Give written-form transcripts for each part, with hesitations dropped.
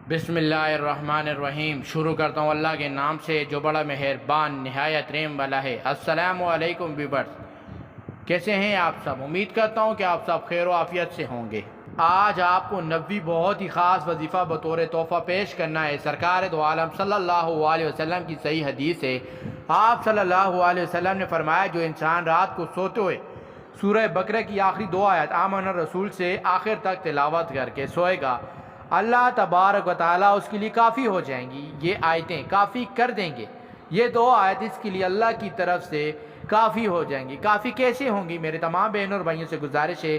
बिस्मिल्लाहिर्रहमानिर्रहीम। शुरू करता हूँ अल्लाह के नाम से जो बड़ा मेहरबान निहायत रहम वाला है। अस्सलामु अलैकुम व्यूअर्स, कैसे हैं आप सब? उम्मीद करता हूँ कि आप सब खैर व आफियत से होंगे। आज आपको नबी बहुत ही ख़ास वजीफ़ा बतौर तोहफ़ा पेश करना है। सरकार दो आलम सल्लल्लाहु अलैहि वसल्लम की सही हदीस है। आप सल्लल्लाहु अलैहि वसल्लम ने फरमाया, जो इंसान रात को सोते हुए सूरह बकरा की आखिरी दो आयत आमन रसूल से आखिर तक तिलावत करके सोएगा, अल्लाह तबारक व तआला उसके लिए काफ़ी हो जाएंगी। ये आयतें काफ़ी कर देंगे। ये दो आयत इसके लिए अल्लाह की तरफ से काफ़ी हो जाएंगी। काफ़ी कैसे होंगी? मेरे तमाम बहनों और भाइयों से गुजारिश है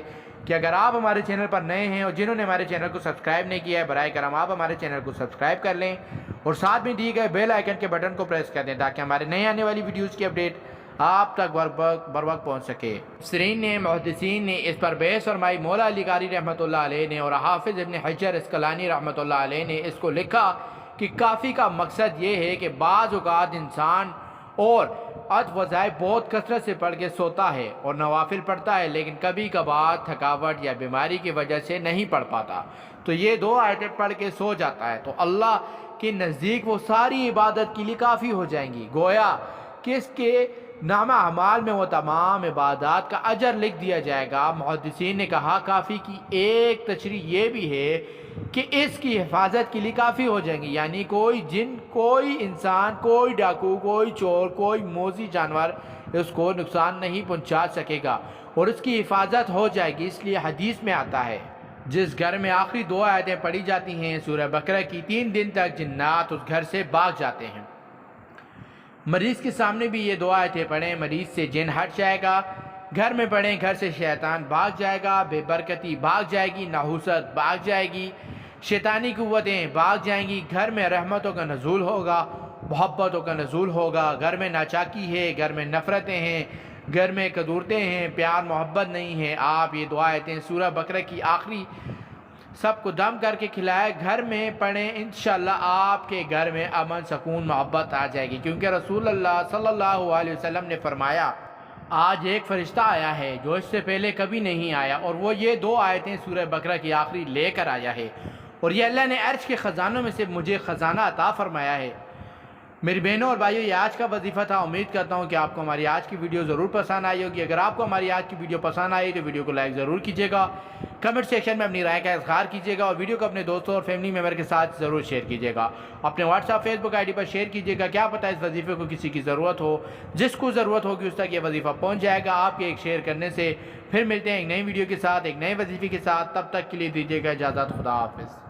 कि अगर आप हमारे चैनल पर नए हैं और जिन्होंने हमारे चैनल को सब्सक्राइब नहीं किया है, बराए करम आप हमारे चैनल को सब्सक्राइब कर लें और साथ में दिए गए बेल आइकन के बटन को प्रेस कर दें ताकि हमारे नए आने वाली वीडियोज़ की अपडेट आप तक बर वक्त पहुँच सके। मुफस्सिरीन ने, मुहद्दिसीन ने इस पर बहस फरमाई। मौला अली कारी रहमतुल्लाह अलैह ने और हाफिज़ इब्न हजर अस्कलानी रहमतुल्लाह अलैह ने इसको लिखा कि काफ़ी का मकसद ये है कि बाज़ औक़ात इंसान और वज़ाइफ बहुत कसरत से पढ़ के सोता है और नवाफिल पढ़ता है, लेकिन कभी कभार थकावट या बीमारी की वजह से नहीं पढ़ पाता, तो ये दो आयतें पढ़ के सो जाता है तो अल्लाह के नज़दीक वो सारी इबादत के लिए काफ़ी हो जाएंगी। गोया कि इसके नामा अमाल में वो तमाम इबादत का अजर लिख दिया जाएगा। मुहद्दिसीन ने कहा, काफ़ी की एक तशरीह ये भी है कि इसकी हिफाजत के लिए काफ़ी हो जाएंगी, यानी कोई जिन, कोई इंसान, कोई डाकू, कोई चोर, कोई मोजी जानवर उसको नुकसान नहीं पहुंचा सकेगा और उसकी हिफाजत हो जाएगी। इसलिए हदीस में आता है, जिस घर में आखिरी दो आयतें पढ़ी जाती हैं सूरह बकरा की, 3 दिन तक जिन्नात उस घर से भाग जाते हैं। मरीज़ के सामने भी ये दो आयतें पढ़ें, मरीज़ से जिन हट जाएगा। घर में पढ़ें, घर से शैतान भाग जाएगा, बेबरकती भाग जाएगी, नाहुसत भाग जाएगी, शैतानी कुव्वतें भाग जाएंगी। घर में रहमतों का नज़ूल होगा, मोहब्बतों का नज़ूल होगा। घर में नाचाकी है, घर में नफ़रतें हैं, घर में कदूरतें हैं, प्यार मोहब्बत नहीं है। आप ये दो आयतें सूरह बकरा की आखिरी सबको दम करके खिलाए, घर में पढ़ें, इंशाअल्लाह आपके घर में अमन, सुकून, मोहब्बत आ जाएगी। क्योंकि रसूलुल्लाह सल्लल्लाहु अलैहि वसल्लम ने फरमाया, आज एक फ़रिश्ता आया है जो इससे पहले कभी नहीं आया और वो ये दो आयतें सूरह बकरा की आखिरी लेकर आया है और ये अल्लाह ने अर्श के ख़जानों में से मुझे ख़जाना अता फरमाया है। मेरी बहनों और भाइयों, ये आज का वजीफ़ा था। उम्मीद करता हूँ कि आपको हमारी आज की वीडियो ज़रूर पसंद आई होगी। अगर आपको हमारी आज की वीडियो पसंद आई तो वीडियो को लाइक ज़रूर कीजिएगा, कमेंट सेक्शन में अपनी राय का इज़हार कीजिएगा और वीडियो को अपने दोस्तों और फैमिली मेम्बर के साथ ज़रूर शेयर कीजिएगा। अपने व्हाट्सएप, फेसबुक आईडी पर शेयर कीजिएगा। क्या पता इस वजीफ़े को किसी की ज़रूरत हो, जिसको ज़रूरत होगी उस तक ये वजीफ़ा पहुँच जाएगा आपके एक शेयर करने से। फिर मिलते हैं एक नई वीडियो के साथ, एक नए वजीफ़े के साथ। तब तक के लिए दीजिएगा इजाज़त। खुदा हाफिज़।